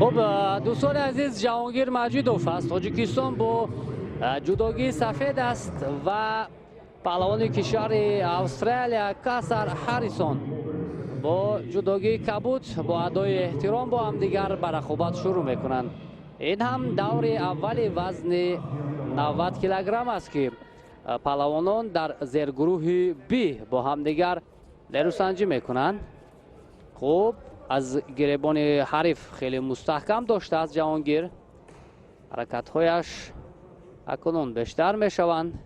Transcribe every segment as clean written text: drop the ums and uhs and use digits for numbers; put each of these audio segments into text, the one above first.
خب دوستان عزیز، جهانگیر مجیدوف از تاجیکستان با جداگی سفید است و پهلوان کشور استرالیا کاسر هریسون با جداگی کبود با ادای احترام با هم دیگر به رقابت شروع میکنند. این هم دور اول وزن 90 کیلوگرم است که پهلوانان در زیرگروه بی با هم دیگر نیروسنجی میکنند. خوب از گریبان حریف خیلی مستحکم داشته از جهانگیر. حرکت‌هایش اکنون بیشتر میشوند.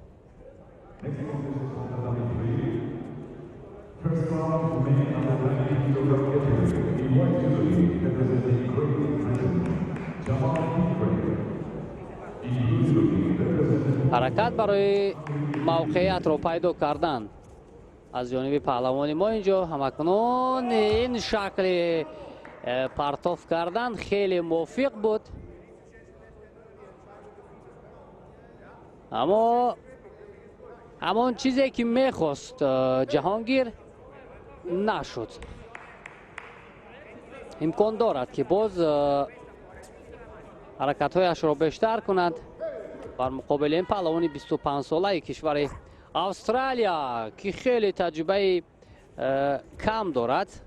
حرکت برای موقعیت رو پیدا کردن از جانب پهلوان ما اینجا همکنون این شکل پرتاب کردن خیلی موفق بود، اما همان چیزی که میخواست جهانگیر نشد. امکان دارد که باز حرکت‌هایش را بیشتر کند بر مقابل این پهلوان 25 ساله کشور استرالیا که خیلی تجربه کم دارد.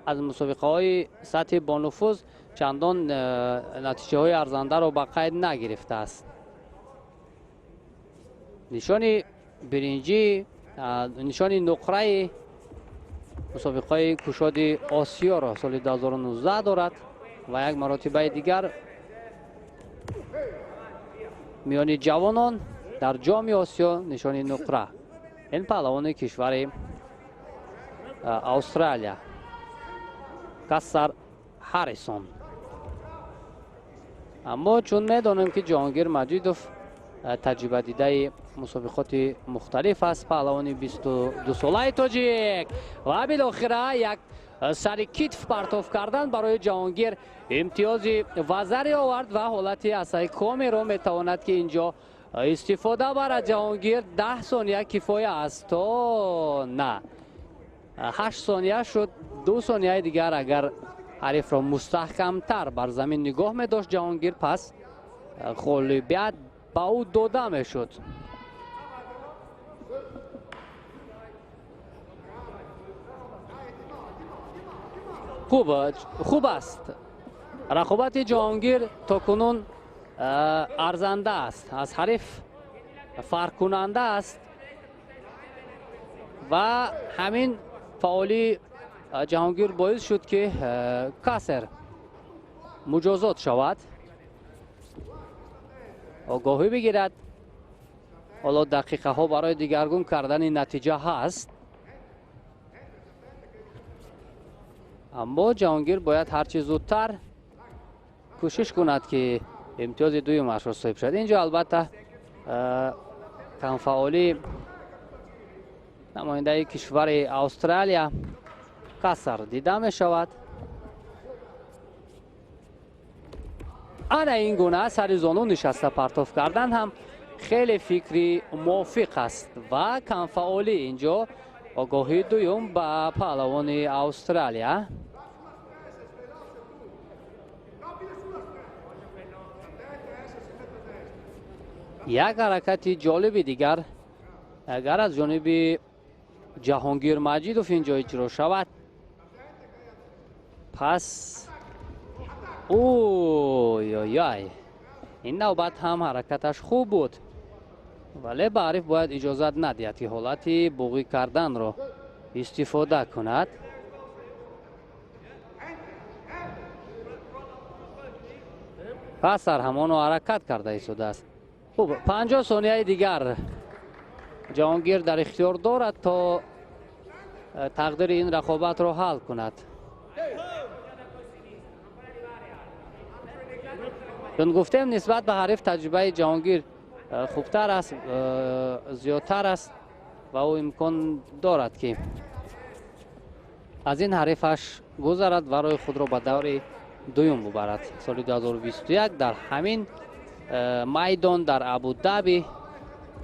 از مسابقه های سطح با نفوذ چندان نتیجه های ارزنده را به قید نگرفته است. نشان برنجی، نشان نقره مسابقه های کشاد آسیا را سال 2019 دارد و یک مرتبه دیگر میان جوانان در جام آسیا نشان نقره. این پهلوان کشور استرالیا کاسر هریسون. اما چون میدانم که جهانگیر مجیدوف تجربه دیده مسابقات مختلف است، پهلوان 22 ساله تاجیک و بالاخره یک سر کتف پرتاب کردن برای جهانگیر امتیاز وزری آورد و حالت استحکامی را میتواند که اینجا استفاده برای جهانگیر. 10 ثانیه کفایه است تا نه 8 ثانیه شد. 2 ثانیه دیگر اگر حریف را مستحکم تر بر زمین نگاه می داشت جهانگیر، پس غالبیت به او داده می شد. خوب است. رقابت جهانگیر تا کنون ارزنده است، از حریف فرق کننده است و همین فعالی جهانگیر باعث شد که کاسر مجازات شود، آگاهی بگیرد. حالا دقیقه ها برای دیگرگون کردن نتیجه هست، اما جهانگیر باید هرچی زودتر کوشش کند که امتیاز دویمش را صاحب شد. اینجا البته کم فعالی نماینده کشور استرالیا کاسر دیده می شود. انا این گونه سر زانو نشسته پرتاب کردن هم خیلی فکری موافق است و کم فعالی اینجا آگاهی دویم به پهلوان استرالیا. یک حرکت جالب دیگر اگر از جانب جهانگیر مجیدوف اینجا اجرا شود، پس این نوبت هم حرکتش خوب بود، ولی به حریف باید اجازت ندهد که حالت بوغی کردن را استفاده کند. کاسر همان حرکت کرده ایستاده است. خوب 50 ثانیه دیگر جهانگیر در اختیار دارد تا تقدیر این رقابت را حل کند. چون گفتم نسبت به حریف تجربه جهانگیر خوبتر است، زیادتر است و او امکان دارد که از این حریفش گذرد و رای خود را به دور دویم ببرد. سال 2021 در همین میدان در ابودابی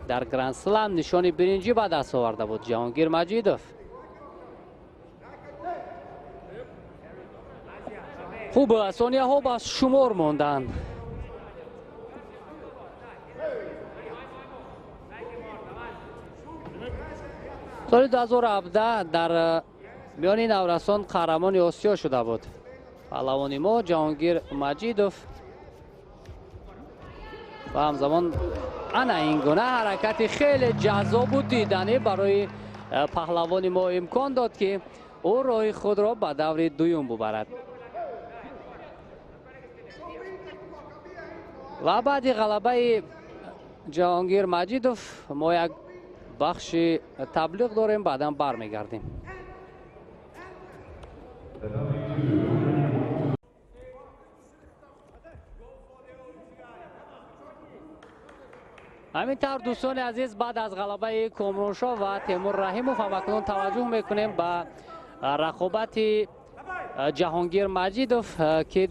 در گرند سلم نشان برنجی به دست آورده بود جهانگیر مجیدوف. خوب ثانیه ها با شمار ماندن. سال 2017 در میان نورسان قهرمان آسیا شده بود. پهلوان ما جهانگیر مجیدوف و همزمان انا این گونه حرکت خیلی جذاب و دیدنی برای پهلوان ما امکان داد که او راه خود را به دور دوم ببرد. و بعد غلبه جهانگیر مجیدوف ما یک بخش تبلیغ داریم، بعدا برمیگردیم. همینطور دوستان عزیز، بعد از غلبه کامرانشاه و تیمور رحیموف همکنون توجه میکنیم به رقابت جهانگیر مجیدوف که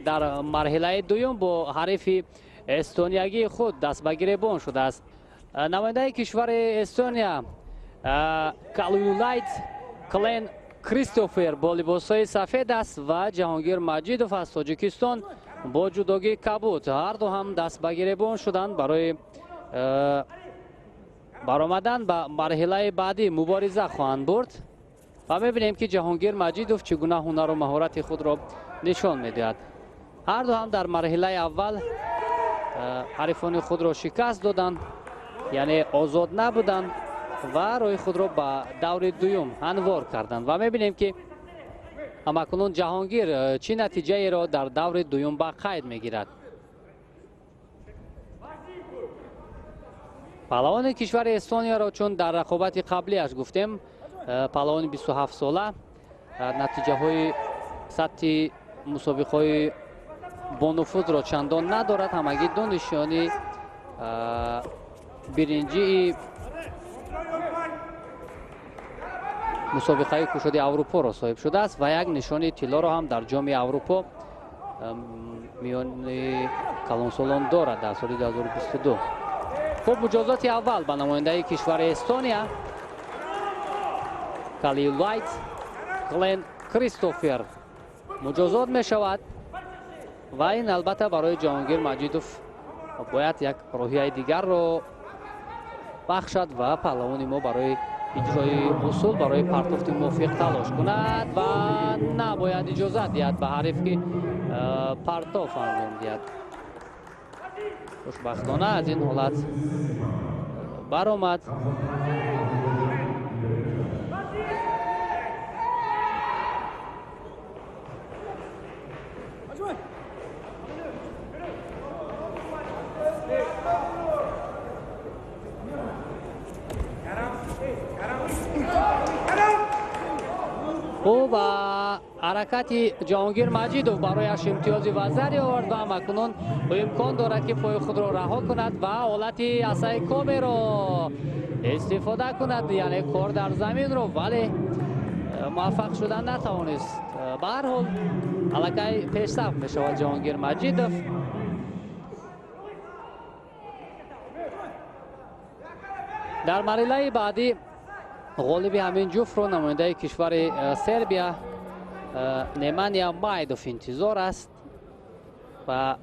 در مرحله دوم با حریف استونیایی خود دست به گریبان شده است. نماینده کشور استونیا کالولایت کلین کریستوفر با لباسهای سفید است و جهانگیر مجیدوف از تاجیکستان با جودوگی کبوت. هر دو هم دست به گریبان شدند برای برآمدن به مرحله بعدی مبارزه خواهند برد و میبینیم که جهانگیر مجیدوف چگونه هنر و مهارت خود را نشان میدهد. هر دو هم در مرحله اول حریفان خود را شکست دادند، یعنی آزاد نبودند و راه خود را به دور دوم هموار کردند و میبینیم که همکنون جهانگیر چه نتیجه را در دور دوم به قید میگیرد. پهلوان کشور استونیا را چون در رقابت قبلی اش گفتیم، پهلوان 27 ساله نتیجه های سطح مسابقه های با نفوذ را چندان ندارد. همگی دو نشانی برنجی مسابقه کشتی اروپا را صاحب شده است و یک نشانی طلا را هم در جام اروپا میان کلان سالان دارد در سال 2022. خب مجازات اول به نماینده کشور استونیا کالولایت کلین کریستوفر مجازات می شود و این البته برای جهانگیر مجیدوف باید یک روحیه دیگر را بخشد و پهلوان ما برای اجرای اصول برای پرتافت موفق تلاش کند و نباید اجازه دهد به حریف که پرتاف انجام دهد. خوشبختانه از این حالت برآمد. او با حرکت جهانگیر مجیدوف برایش امتیاز وزری آورد و همکنون امکان دارد که پای خود را رها کند و حالت عصای کابه را استفاده کند، یعنی کار در زمین را، ولی موفق شدن نتوانست. به هر حال الکی پیشرفت می شود جهانگیر مجیدوف. در مرحله بعدی غالب همین جفت رو نماینده کشور سربیا نیمانیا مایدوف انتظار است و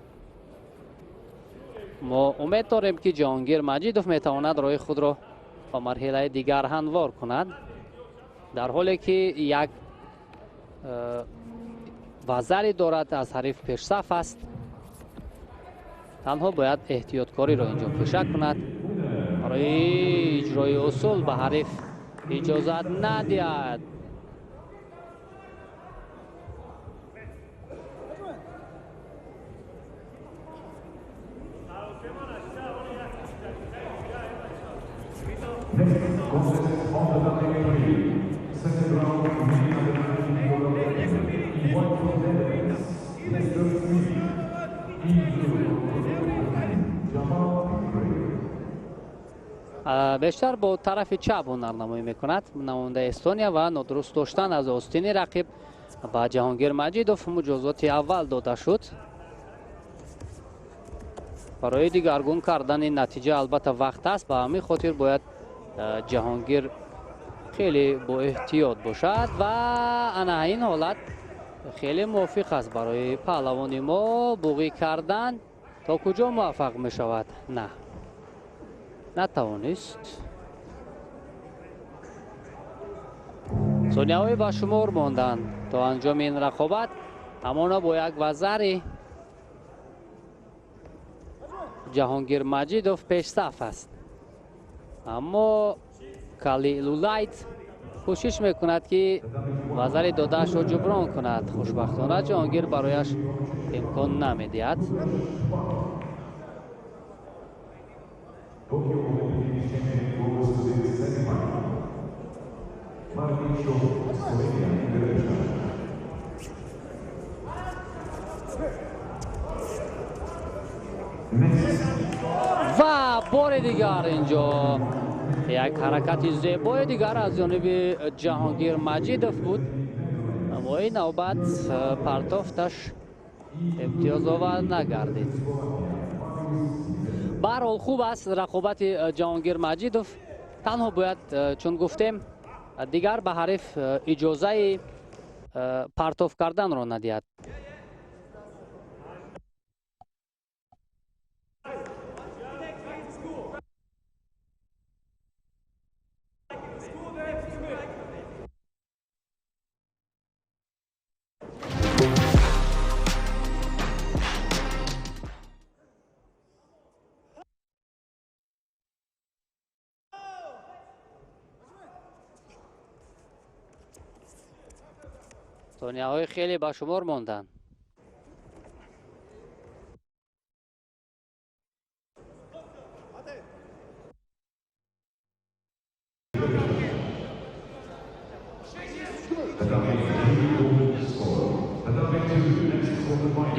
ما امید داریم که جهانگیر مجیدوف میتواند راه خود را به مرحله دیگر هموار کند، در حالی که یک وزری دارد از حریف پیشرفت است. تنها باید احتیاطکاری را اینجا پیشه کند برای اجرای اصول به حریف اجازت ندهد. بیشتر با طرف چپ هنرنمایی میکند نماینده استونیا و نادرست داشتن از آستین رقیب با جهانگیر مجیدوف مجازات اول داده شد. برای دیگرگون کردن این نتیجه البته وقت است، به همین خاطر باید جهانگیر خیلی با احتیاط باشد و انا این حالت خیلی موفق است برای پهلوان ما. بوغی کردن تا کجا موفق می شود؟ نه، نتوانست. ثانیه‌های به شمار ماندند تا انجام این رقابت. همانا با یک وزر جهانگیر مجیدوف پیش صف است، اما کالی لولایت کوشش میکند که وزر داده‌اش را جبران کند. خوشبختانه جهانگیر برایش امکان نمیدهد. و بار دیگر اینجا یک حرکت زیبای دیگر از جانب جهانگیر مجیدوف بود، اما این نوبت پرتافتش امتیاز آور نگردید. به هر حال خوب است رقابت جهانگیر مجیدوف. تنها باید چون گفتیم دیگر به حریف اجازه پرتاف کردن را ندهد. ثانیه‌های خیلی به شمار ماندن.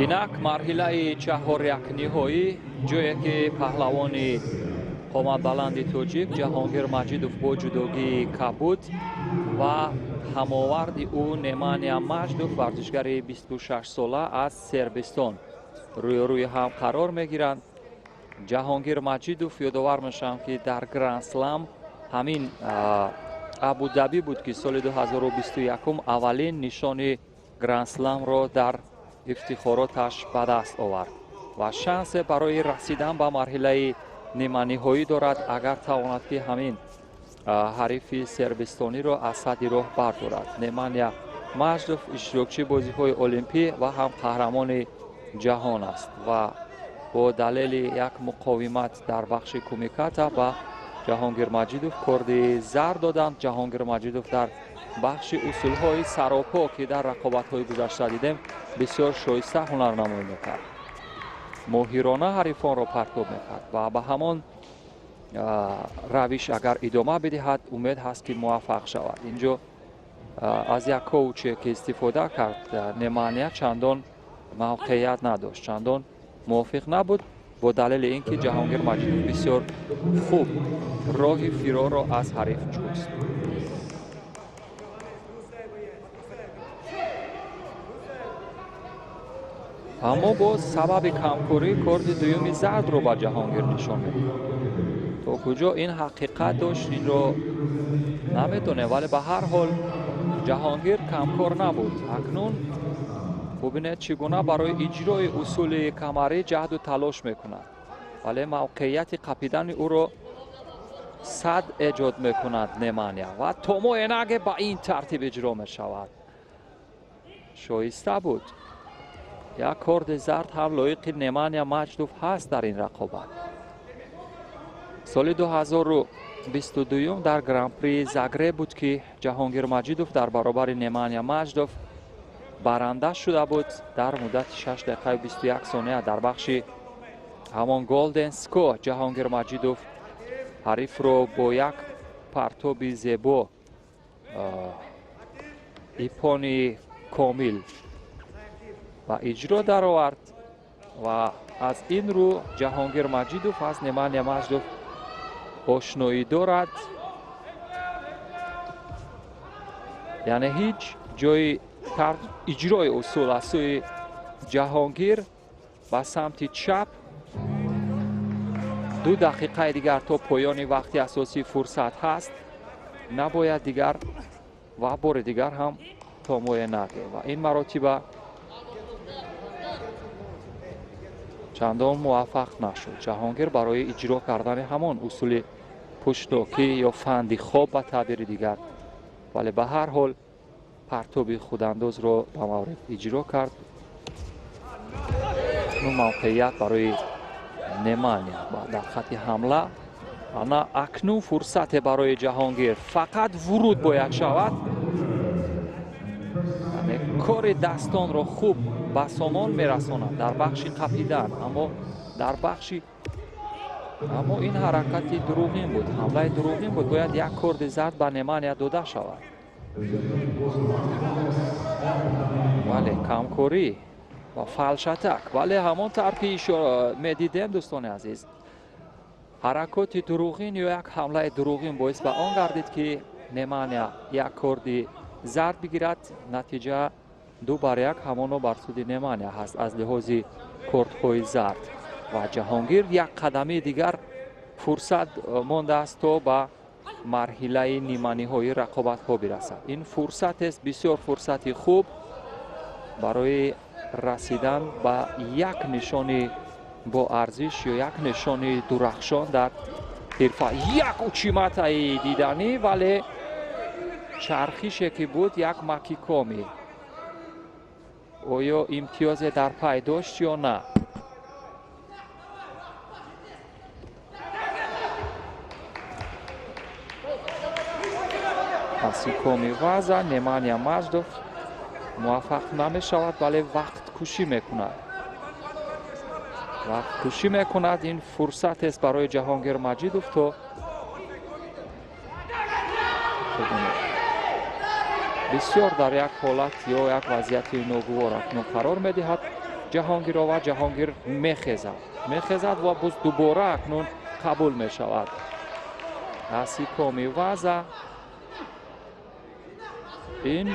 инак марҳилаи чаҳорякниҳоӣ ҷое ки паҳлавони қоматбаланди тоҷик ҷаҳонгир маҷидов бо ҷудогии кабуд ва ҳамоварди ӯ немания маҷдов варзишгари 26 сола аз сербистон рӯи ҳам қарор мегиранд. ҷаҳонгир маҷидов ёдовар мешавам ки дар гранд-слам ҳамин абу-даби буд ки соли 2021 аввалин нишони гранд-сламро дар ифтихороташ ба даст овард ва шансе барои расидан ба марҳилаи ниманиҳоӣ дорад агар тавонад ки ҳамин ҳарифи сербистониро аз садди роҳ бардорад. немания маҷдов иштирокчии бозиҳои олимпӣ ва ҳам қаҳрамони ҷаҳон аст ва бо далели як муқовимат дар бахши кумиката ба ҷаҳонгир маҷидов корди зар доданд. ҷаҳонгир маҷидов дар бахши усулҳои саропо ки дар рақобатҳои гузашта дидем бисёр шоиста ҳунарнамоӣ мекард, моҳирона ҳарифонро партоб мекард ва ба ҳамон равиш агар идома бидиҳад умед ҳаст ки муваффақ шавад. инҷо аз як коуче ки истифода кард немания чандон мавқеият надошт, чандон мувофиқ набуд бо далели ин ки ҷаҳонгир маҷидов бисёр хуб роҳи фирорро аз ҳариф ҷуст. аммо боз сабаби камкорӣ корди дуюми зардро ба ҷаҳонгир нишон медиҳад. то куҷо ин ҳақиқат дошт инро намедонем, вале ба ҳар ҳол ҷаҳонгир камкор набуд. акнун бубинед чӣ гуна барои иҷрои усули камарӣ ҷаҳду талош мекунад, вале мавқеияти қапидани ӯро сад эҷод мекунад немания ва томоенаге ба ин тартиб иҷро мешавад. шоиста буд. як корди зард ҳам лоиқи немания маҷдов ҳаст дар ин рақобат. соли 2022 дар гран-при загреб буд ки ҷаҳонгир маҷидов дар баробари немания маҷдов баранда шуда буд дар муддати 6 дақиқаи 21 сония дар бахши ҳамон голден ско. ҷаҳонгир маҷидов ҳарифро бо як партоби зебо ипони комил ба иҷро даровард ва аз ин рӯ ҷаҳонгир маҷидов аз немания маҷдов ошноӣ дорад. яъне ҳеҷ ҷои иҷрои усул аз сӯи ҷаҳонгир ба самти чап 2 дақиқаи дигар то поёни вақти асосии фурсат ҳаст. набояд дигар ва бори дигар ҳам томоенаге ва ин маротиба чандон муваффақ нашуд. ҷаҳонгир барои иҷро кардани ҳамон усули пӯшнокӣ ё фанди хоб ба таъбири дигар, вале ба ҳар ҳол партоби худандозро ба маврид иҷро кард. ну мавқеият барои Немания дар хати ҳамла. ана акнун фурсате барои ҷаҳонгир, фақат вуруд бояд шавад. кори дастонро хуб ба сомон мерасонад дар бахши қапидан, аммо ин ҳаракати дурӯғин буд, ҳамлаи дурӯғин буд. бояд як корди зард ба Немания дода шавад. вале камкорӣ ва фалшатак, вале ҳамон тавр ки медидем дӯстони азиз, ҳаракоти дурӯғин ё як ҳамлаи дурӯғин боис ба он гардид ки Немания як корди зард бигирад. натиҷа 2-1 ҳамоно бар суди Немания ҳаст аз лиҳози кордҳои зард. ва ҷаҳонгир як қадами дигар фурсат мондааст то ба марҳилаи ниманиҳои рақобатҳо бирасад. ин фурсатест, бисёр фурсати хуб барои расидан ба як нишони бо арзиш ё як нишони дурахшон дар ҳирфа. як учиматаи диданӣ, вале чархише ки буд як макикоми. оё имтиёзе дар пай дошт ё на? макикоми ваза Немания Маҷдов муваффақ намешавад, вале вақткушӣ мекунад. ин фурсатест барои Ҷаҳонгир Маҷидов то бисёр дар як ҳолат ё як вазъияти ногувор акнун қарор медиҳад ҷаҳонгирова. ҷаҳонгир мехезад ва боз дубора акнун қабул мешавад. макикоми ваза ин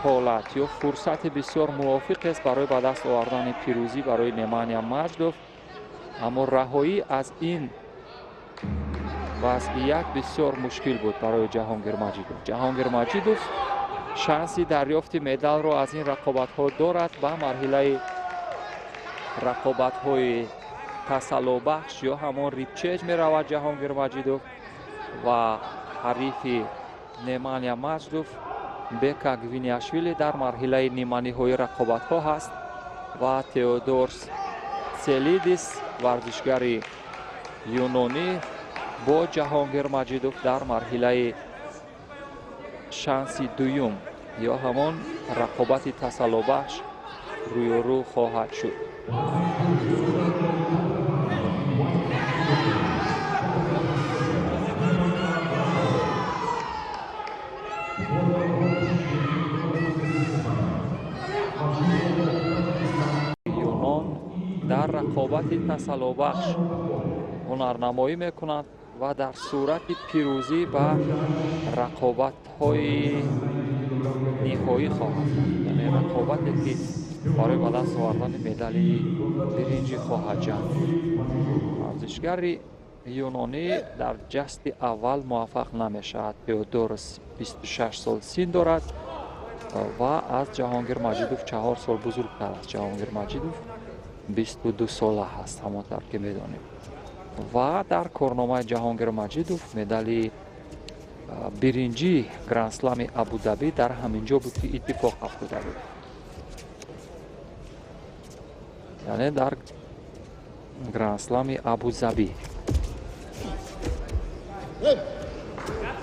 ҳолат ё фурсати бисёр мувофиқест барои ба даст овардани пирӯзӣ барои Немания Маҷдов. аммо раҳоӣ аз ин вазъият бисёр мушкил буд барои Ҷаҳонгир Маҷидов. Ҷаҳонгир Маҷидов шанси дарёфти медалро аз ин рақобатҳо дорад. ба марҳилаи рақобатҳои тасаллубахш ё ҳамон рипчеҷ меравад Ҷаҳонгир Маҷидов ва ҳарифи Немания Маҷдов Бека Гвиниашвили дар марҳилаи ниманиҳои рақобатҳо ҳаст ва Теодорс Селидис варзишгари юнонӣ бо Ҷаҳонгир Маҷидов дар марҳилаи шанси дуюм ё ҳамон рақобати тасаллубахш рӯёрӯ хоҳад шуд. юнон дар рақобати тасаллубахш ҳунарнамоӣ мекунад ва дар сурати пирӯзӣ ба рақобатҳои ниҳоӣ хоҳад, яъне рақобате ки барои ба даст овардани медали биринҷӣ хоҳад ҷангид. варзишгари юнонӣ дар ҷасти аввал муваффақ намешавад. Теодорос 26 сол син дорад ва аз Ҷаҳонгир Маҷидов 4 сол бузургтар аст. Ҷаҳонгир Маҷидов 22 сола ҳаст, ҳамонтар ки медонем. ва дар корномаи Ҷаҳонгир Маҷидов медали биринҷи гранд-слами Абу-Даби дар ҳамин ҷо буд ки иттифоқ афтода буд. яъне дар гранд-слами Абу-Заби.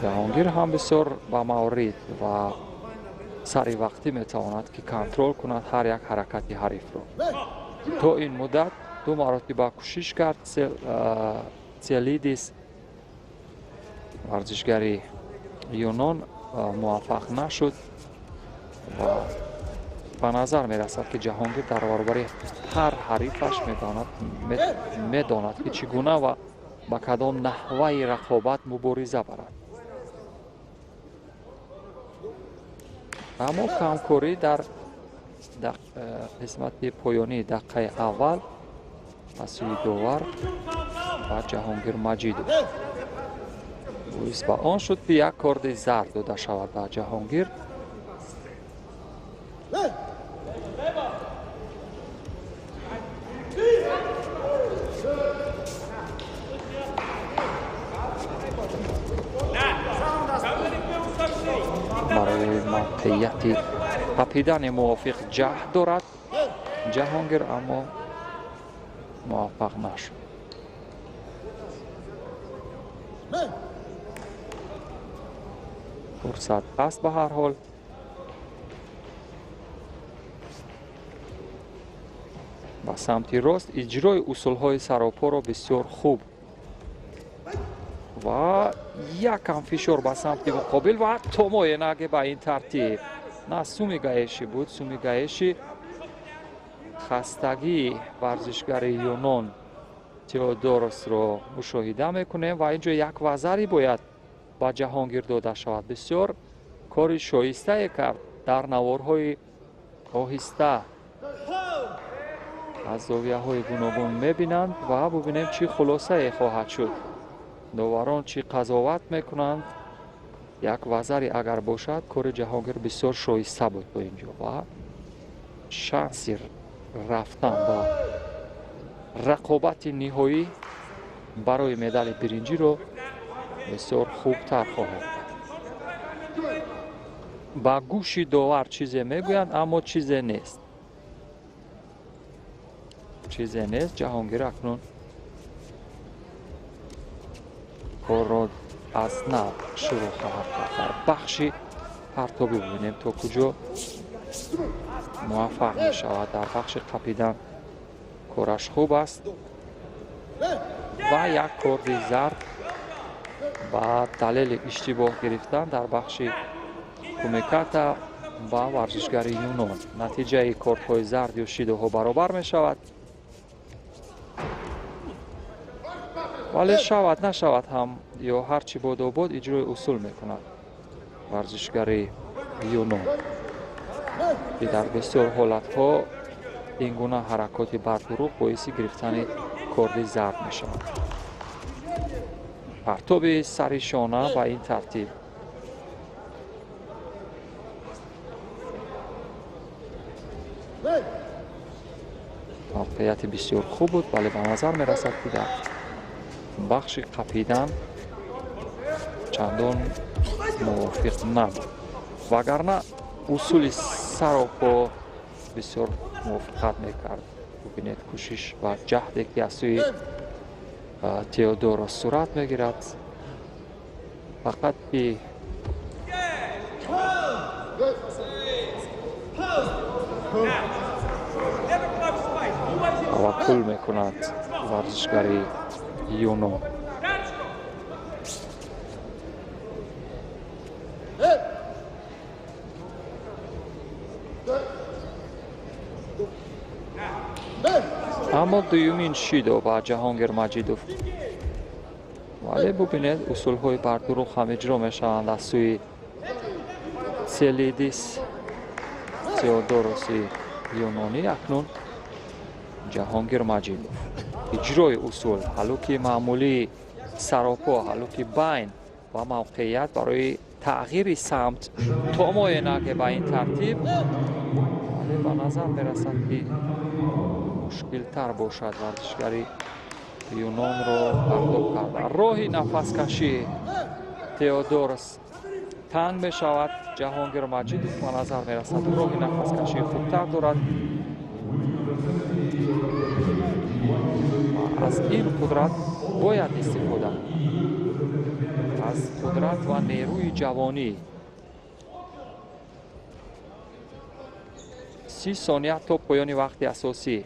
ҷаҳонгир ҳам бисёр ба маврид ва сари вақтӣ метавонад ки контрол кунад ҳар як ҳаракати ҳарифро. то ин муддат 2 маротиба кӯшиш кард Селидис варзишгари юнон, муваффақ нашуд ва ба назар мерасад ки Ҷаҳонгир дар баробари ҳар ҳарифаш медонад ки чӣ гуна ва ба кадом наҳваи рақобат мубориза барад. аммо камкорӣ дар қисмати поёнии дақиқаи аввал аз сӯи довар ва Ҷаҳонгир Маҷидов боис ба он шуд ки як корди зард дода шавад ба Ҷаҳонгир موقعیتی قپیدن موافق جه دارد جهانگیر، اما موفق نشد. فرصت است به هر حال. با سمت راست اجرای اصولهای سراپا را بسیار خوب و یکم فشار به سمت مقابل و تومای نگه به این ترتیب. نه سومیگایشی بود، سومیگایشی خستگی ورزشگر یونان تئودوروس رو مشاهده میکنیم و اینجا یک وزری باید با جهانگیر داده شود. بسیار کار شایسته کرد در نوارهای آهسته از زاویه های گوناگون میبینند و ببینیم چی خلاصه خواهد شد. داوران چی قضاوت میکنند. یک وزری اگر باشد کار جهانگیر بسیار شایسته بود با اینجا و شانسی رفتن با رقابت نهایی برای مدال برنجی رو بسیار خوبتر خواهد. با گوش داور چیزی میگویند اما چیزی نیست. چیزی نیست. جهانگیر اکنون کار را از نو شروع خواهد کرد. بخشی پرتابی ببینیم تا کجا موفق می شود. در بخش قپیدن کارش خوب است و یک کارد زرد با دلیل اشتباه گرفتن در بخش کمکت با ورزشگر یونان. نتیجه کارت‌های زرد یا شیده‌ها برابر می شود. ولی شود نشود هم یا هرچی بود و بود اجرای اصول می کند ورزشگر یونان که در بسیار حالت‌ها این گونه حرکات بردروغ باعث گرفتن کارد زرد می شود. پرتاب سر شانه با این ترتیب. موقعیت بسیار خوب بود ولی به نظر می رسد که در بخش قپیدن چندان موافق نبود. وگرنه اصول سراپا بسیار موافقت میکرد. ببینید کوشش و جهدی که از سوی تئودوروس صورت میگیرد. فقط که توکل میکند ورزشگر یونان. اما دویمین شیدو با جهانگیر مجیدوف. ولی ببینید اصول های بردروغ هم اجرا می شوند از سوی سلیدیس تئودوروس یونانی. اکنون جهانگیر مجیدوف اجرای اصول حلوک معمولی سراپا، حلوک بین و موقعیت برای تغییر سمت تومای نگه با این ترتیب. ولی به نظر می رسد که مشکل تر باشد ورزشگری یونان را پرداخت کرده. راهی نفس کشی تئودوروس تنگ می شود. جهانگیر مجیدوف به نظر می رسد راهی نفس کشی خوبتر دارد. از این قدرت باید استفاده از قدرت و نیروی جوانی. 30 ثانیه تا پایان وقت اساسی.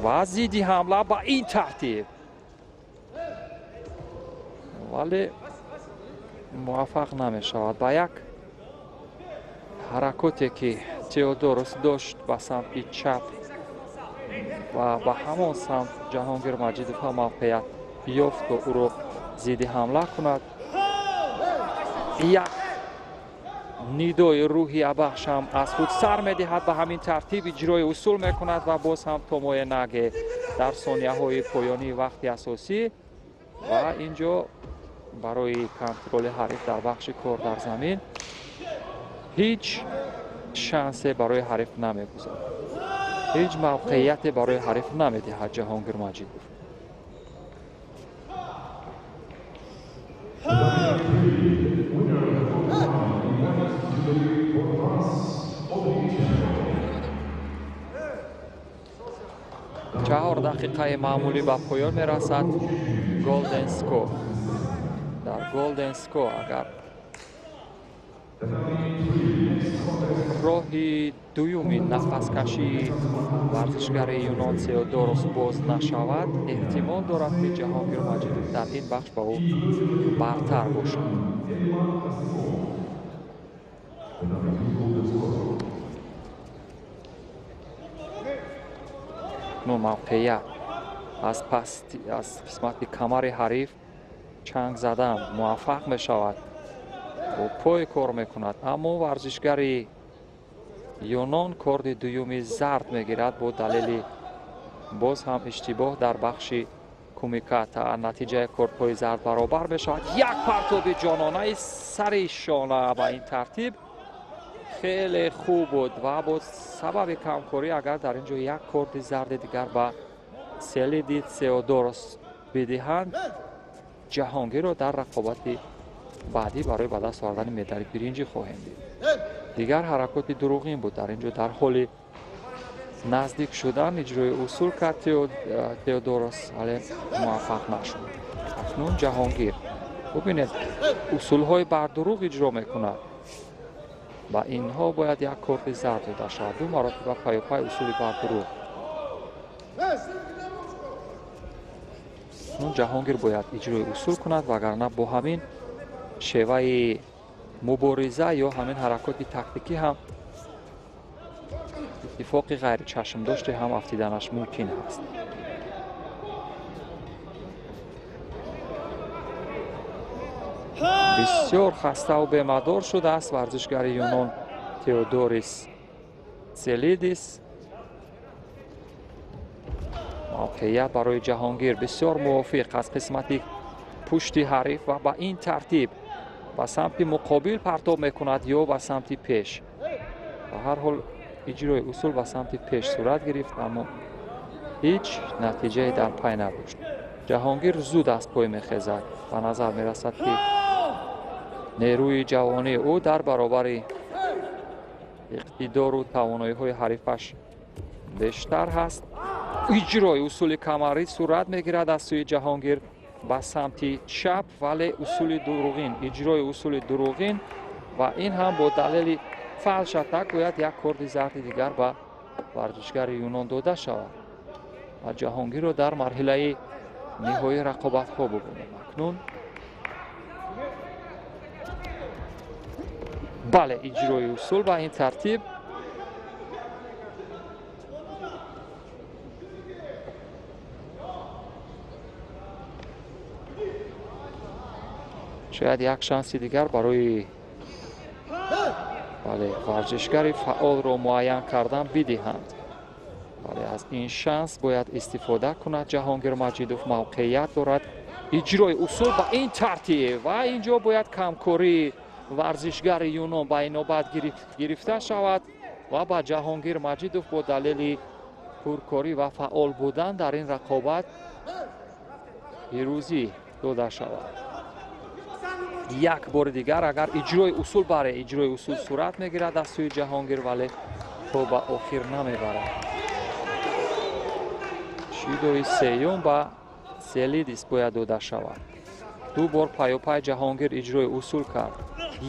و زیدی حمله با این ترتیب ولی موفق نمی شود. با یک حرکاتی که تئودوروس داشت به سمت چپ و به همان سمت جهانگیر مجیدوف موقعیت یافت و او را زیدی حمله کند. یک نیدای روحی بخش هم از خود سر می‌دهد. به همین ترتیب اجرای اصول می‌کند و باز هم تومای نگه در ثانیه‌های پایانی وقت اساسی و اینجا برای کنترل حریف در بخش کار در زمین هیچ شانسی برای حریف نمی‌گذارد. هیچ موقعیت برای حریف نمی‌دهد جهانگیر مجیدوف. 4 دقیقه معمولی به پایان میرسد. گلدن سکور در گلدن سکور اگر راهی دویومی نفسکشی ورزشگر یونان تئودوروس باز نشود، احتمال دارد که جهانگیر مجیدوف در این بخش با او برتر باشد. موقعیت از قسمت کمر حریف چنگ زدن موفق می شود و پای کار می کند، اما ورزشگر یونان کارد دویومی زرد می گیرد با دلیل باز هم اشتباه در بخش کمیکات. نتیجه کارت‌های زرد برابر می شود. یک پرتاب جانانه سر شانه به این ترتیب خیلی خوب بود و با سبب کمکاری اگر در اینجا یک کارت زرد دیگر به سلیدی تئودوروس بدهند، جهانگیر را در رقابت بعدی برای به دست آوردن مدال برنجی خواهیم دید. دیگر حرکات دروغین بود در اینجا. در حال نزدیک شدن اجرای اصول کرد تئودوروس ولی موفق نشد. اکنون جهانگیر ببینید اصول های بر دروغ اجرا میکند و اینها باید یک کارت زرد داده شود. دو مراتب پای پای اصول بر دروغ. اکنون جهانگیر باید اجرای اصول کند وگرنه با همین شیوه مبارزه یا همین حرکات تاکتیکی هم اتفاقی غیر چشم داشته هم افتیدنش ممکن است. بسیار خسته و بی‌مدار شده است ورزشگر یونان تئودوروس سلیدیس. موقعیت برای جهانگیر بسیار موافق از قسمت پشت حریف و با این ترتیب به سمت مقابل پرتاب میکند یا به سمت پیش. به هر حال اجرای اصول به سمت پیش صورت گرفت اما هیچ نتیجه در پی نداشت. جهانگیر زود از پای میخیزد. به نظر میرسد که نیروی جوانی او در برابر اقتدار و توانایی های حریفش بیشتر هست. اجرای اصول کمری صورت میگیرد از سوی جهانگیر به سمت چپ ولی اصول دروغین، اجرای اصول دروغین و این هم با دلیل فعل شتک باید یک کارت زرد دیگر به ورزشگر یونان داده شود و جهانگیر رو در مرحله نهایی رقابت ها ببینیم. اکنون بله اجرای اصول به این ترتیب شاید یک شانس دیگر برای ورزشگر فعال را معین کردن بدهند ولی از این شانس باید استفاده کند. جهانگیر مجیدوف موقعیت دارد. اجرای اصول به این ترتیب و اینجا باید کمکاری ورزشگر یونان به نوبت گرفته شود و با جهانگیر مجیدوف با دلیل پرکاری و فعال بودن در این رقابت پیروزی داده شود. یک بار دیگر اگر اجرای اصول برای اجرای اصول صورت میگیرد از سوی جهانگیر ولی تو به آخر نمیبرد. شیدوی سیوم به سلیدیس باید داده شود. دو بار پای جهانگیر اجرای اصول کرد.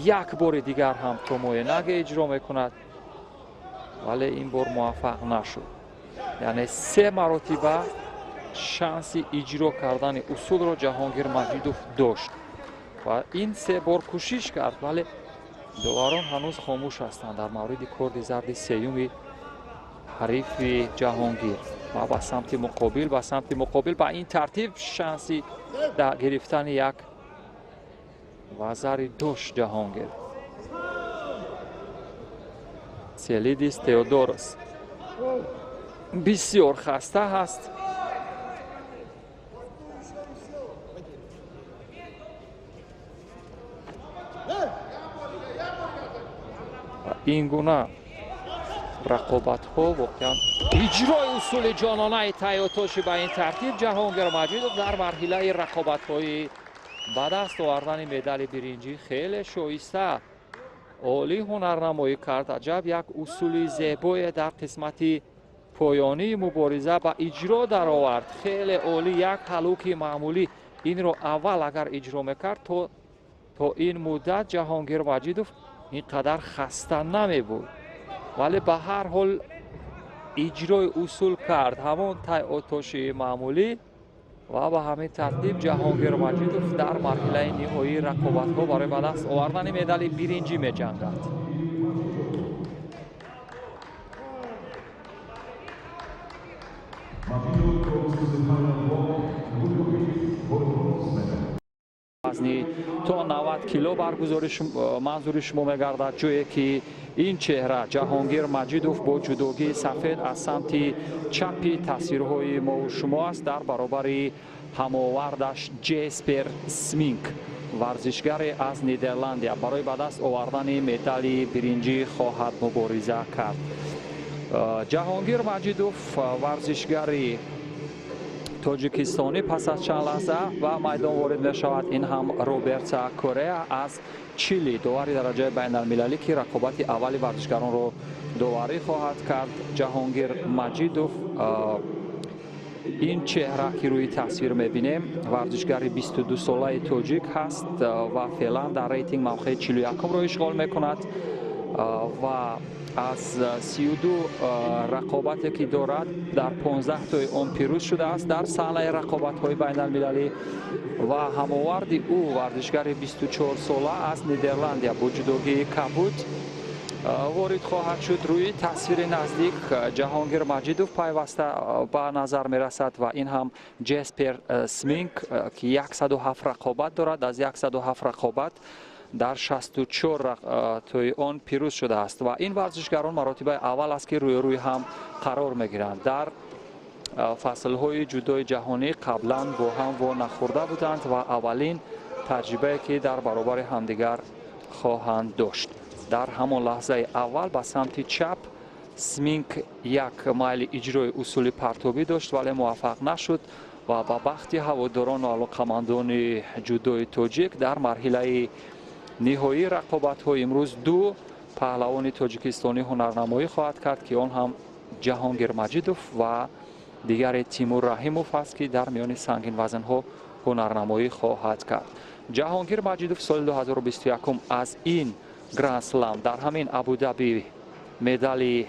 یک بار دیگر هم توموی نگ اجرا میکند ولی این بار موفق نشد. یعنی 3 مرتبه شانس اجرا کردن اصول را جهانگیر مجیدوف داشت و این 3 بار کوشش کرد ولی داوران هنوز خاموش هستند در مورد کارت زرد سیوم حریف جهانگیر و به سمت مقابل به این ترتیب شانسی در گرفتن یک وزر داشت جهانگیر. سلیدیس تئودوروس بسیار خسته هست. این گونه رقابت ها واقعا اجرای اصول جانانه تئودوروس به این ترتیب جهانگیر مجیدوف در مرحله رقابت های به دست آوردن مدال برنجی خیلی شایسته عالی هنرنمایی کرد. عجب یک اصول زیبای در قسمت پایانی مبارزه با اجرا در آورد. خیلی عالی، یک هلوک معمولی این رو اول اگر اجرا میکرد تا این مدت جهانگیر مجیدوف اینقدر خسته نمی بود، ولی به هر حال اجرای اصول کرد، همون تای آتشی معمولی و به همین ترتیب جهانگیر مجیدوف در مرحله نهایی رقابت ها برای به دست آوردن مدال برنجی می جنگد. وزنی تا 90 کیلو برگزارش منظور شما میگردد، جایی که این چهره جهانگیر مجیدوف با جودوگی سفید از سمت چپی تصویرهای ما و شما است در برابر هماوردش جسپر سمینک، ورزشگر از نیدرلندیا، برای به دست آوردن مدال برنجی خواهد مبارزه کرد. جهانگیر مجیدوف ورزشگری تاجیکستانی پس از چند لحظه و میدان وارد می شود. این هم روبرت کوریا از چیلی، داوری درجه بین المللی که رقابت اولی ورزشگران رو داوری خواهد کرد. جهانگیر مجیدوف، این چهره که روی تصویر میبینیم، ورزشگر 22 ساله تاجیک هست و فعلا در ریتینگ موقع 41 رو اشغال میکند و از 32 رقابتی که دارد در 15 تای آن پیروز شده است در صحنه رقابت های بین المللی و هماورد او ورزشگر 24 ساله از نیدرلندیا با جودوگی کبوت وارد خواهد شد. روی تصویر نزدیک جهانگیر مجیدوف پیوسته به نظر می رسد و این هم جسپر سمینک که 107 رقابت دارد. از 107 رقابت در 64 توی آن پیروز شده است و این ورزشگران مراتب اول است که روی هم قرار می گیرند. در فصل های جودوی جهانی قبلا با هم و نخورده بودند و اولین تجربه که در برابر همدیگر خواهند داشت. در همان لحظه اول به سمت چپ سمینک یک مایل اجرای اصول پرتابی داشت ولی موفق نشد و با بخت هواداران و علاقمندان جودوی تاجیک در مرحله نهایی رقابت های امروز دو پهلوان تاجیکستانی هنرنمایی خواهد کرد که آن هم جهانگیر مجیدوف و دیگر تیمور رحیموف است که در میان سنگین وزن ها هنرنمایی خواهد کرد. جهانگیر مجیدوف سال 2021 از این گرند سلم در همین ابودابی مدال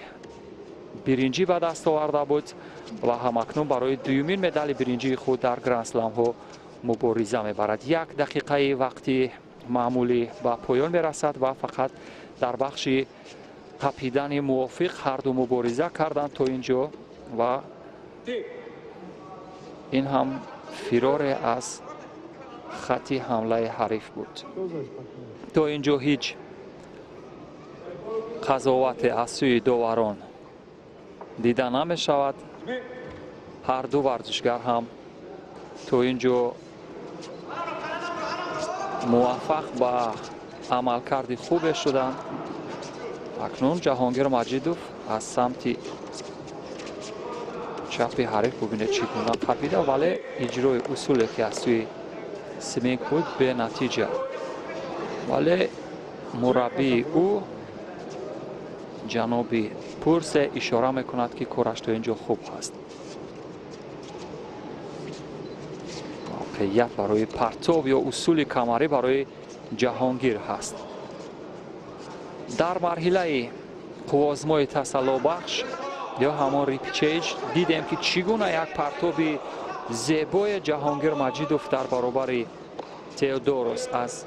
برنجی به دست آورده بود و همکنون برای دومین مدال برنجی خود در گرند سلم ها مبارزه میبرد. 1 دقیقه وقتی معمولی به پایان میرسد و فقط در بخش تپیدن موافق هر دو مبارزه کردند تا اینجا و این هم فرار از خط حمله حریف بود. تا اینجا هیچ قضاوت از سوی داوران دیده نمی شود. هر دو ورزشگر هم تا اینجا موفق به عملکرد خوب شدند. اکنون جهانگیر مجیدوف از سمت چپ حریف ببینید چگونه تپیده ولی اجرای اصولی که از سوی سمینک بود به نتیجه، ولی مربی او جناب پورس اشاره میکند که کارش تا اینجا خوب هست. موقعیت برای پرتاب یا اصول کمری برای جهانگیر هست. در مرحله قوازمای تسلا بخش یا همان ریپچیج دیدیم که چگونه یک پرتاب زیبای جهانگیر مجیدوف در برابر تئودوروس از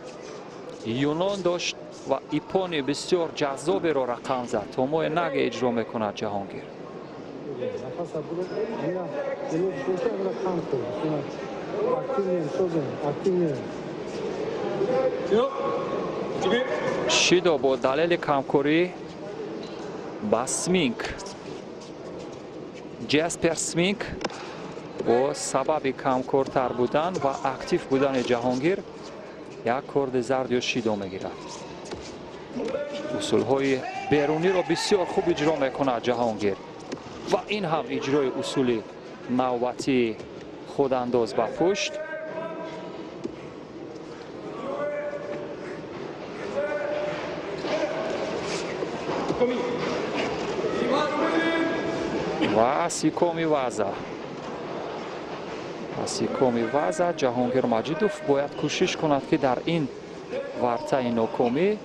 یونان داشت و ایپانی بسیار جذابی را رقم زد. تا موی نگ اجرا میکند جهانگیر. شیدو با دلیل کمکاری با سمینک، جسپر سمینک با سبب کمکارتر بودن و اکتیو بودن جهانگیر یک کارد زرد یا شیدو میگیرد. اصول های بیرونی را بسیار خوب اجرا میکند جهانگیر و این هم اجرای اصول نوبتی خود انداز به پشت. و سیکومی وازا جهانگیر مجیدوف باید کوشش کند که در این ورطه ناکامی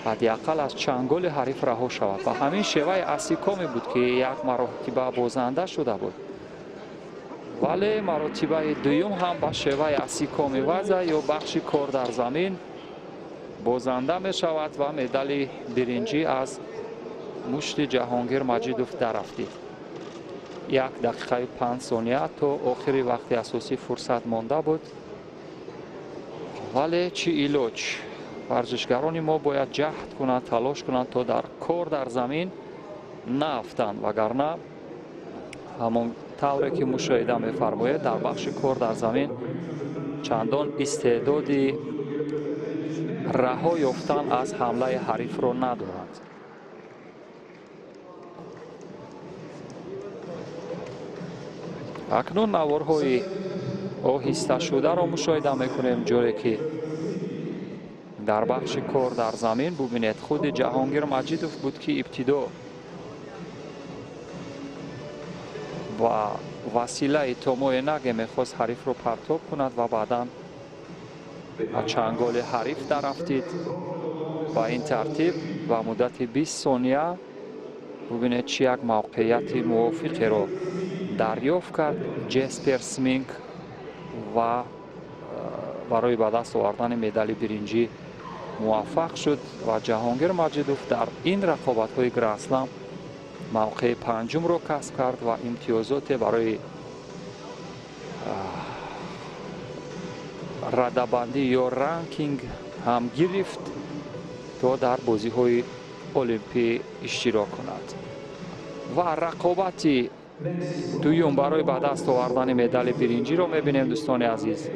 حداقل از چنگال حریف رها شود و همین شیوه اسیکومی بود که یک مرتبه بازنده شده بود، ولی مرتبه دوم هم با شیوه اسیکومی وازا یا بخش کار در زمین بازنده می شود و مدال برنجی از مشت جهانگیر مجیدوف درآفتید. 1 دقیقه 5 ثانیه تا آخری وقت اساسی فرصت مانده بود، ولی چی ایلوچ ورزشگران ما باید جهد کنند، تلاش کنند تا در کار در زمین نافتند، وگرنه همون طوری که مشاهده می‌فرمایید در بخش کار در زمین چندان استعدادی رها یافتن از حمله حریف را ندارند. اکنون نوارهای آهسته شده را مشاهده میکنیم، جوری که در بخش کار در زمین ببینید خود جهانگیر مجیدوف بود که ابتدا و وسیله تومای نگ میخواست حریف رو پرتاب کند و بعدا چنگال حریف درآفتید. با این ترتیب و مدت 20 ثانیه ببینید چه یک موقعیت موافقی رو دریافت کرد جسپر سمینگ و برای به دست آوردن مدال برنجی موفق شد و جهانگیر مجیدوف در این رقابت‌های گرند اسلم موقع پنجم رو کسب کرد و امتیازات برای رده‌بندی یا رنکینگ هم گرفت تا در بازی‌های المپی اشتراک کند. و رقابت دوم برای به دست آوردن مدال برنجی رو می‌بینیم دوستان عزیز.